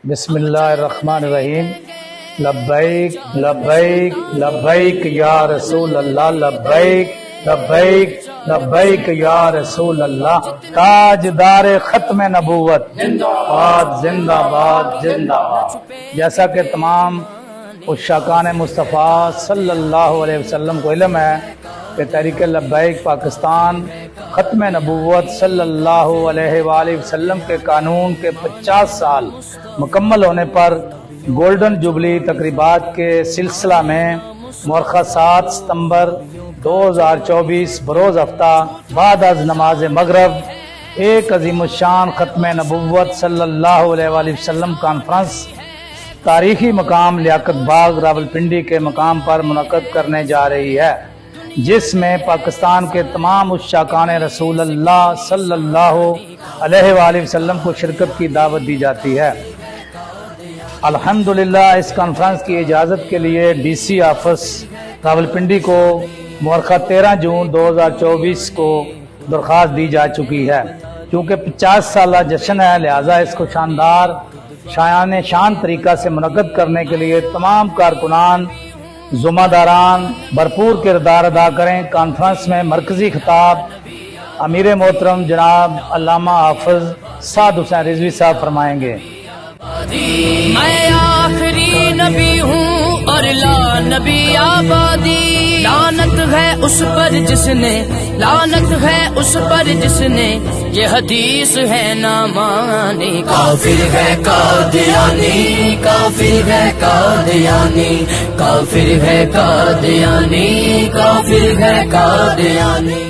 بسم اللہ الرحمن الرحیم۔ لبیک لبیک لبیک یا رسول اللہ، لبیک لبیک لبیک یا رسول اللہ۔ تاجدار ختم نبوت زندہ باد زندہ باد زندہ باد۔ جیسا کہ تمام عشاقان مصطفیٰ صلی اللہ علیہ وسلم کو علم ہے کہ تحریک لبیک پاکستان ختم نبوت صلی اللہ علیہ وآلہ وسلم کے قانون کے 50 سال مکمل ہونے پر گولڈن جوبلی تقریبات کے سلسلہ میں مورخہ 7 ستمبر 2024 بروز ہفتہ بعد از نماز مغرب ایک عظیم الشان ختم نبوت صلی اللہ علیہ وآلہ وسلم کانفرنس تاریخی مقام لیاقت باغ راولپنڈی کے مقام پر منعقد کرنے جا رہی ہے، جس میں پاکستان کے تمام عشاقان رسول اللہ صلی اللہ علیہ وآلہ وسلم کو شرکت کی دعوت دی جاتی ہے۔ الحمدللہ اس کانفرنس کی اجازت کے لیے ڈی سی آفس راولپنڈی کو مورخہ 13 جون 2024 کو درخواست دی جا چکی ہے۔ چونکہ 50 سالہ جشن ہے، لہذا اس کو شاندار شان طریقہ سے منعقد کرنے کے لیے تمام کارکنان ذمہ داران بھرپور کردار ادا کریں۔ کانفرنس میں مرکزی خطاب امیر محترم جناب علامہ حافظ سعد حسین رضوی صاحب فرمائیں گے۔ میں آخری نبی ہوں اور لا نبی آبادی، لعنت ہے اس پر جس نے، لعنت ہے اس پر جس نے یہ حدیث ہے نہ مانی۔ کافر ہے قادیانی، کافر ہے قادیانی، کافر ہے قادیانی، کافر ہے قادیانی۔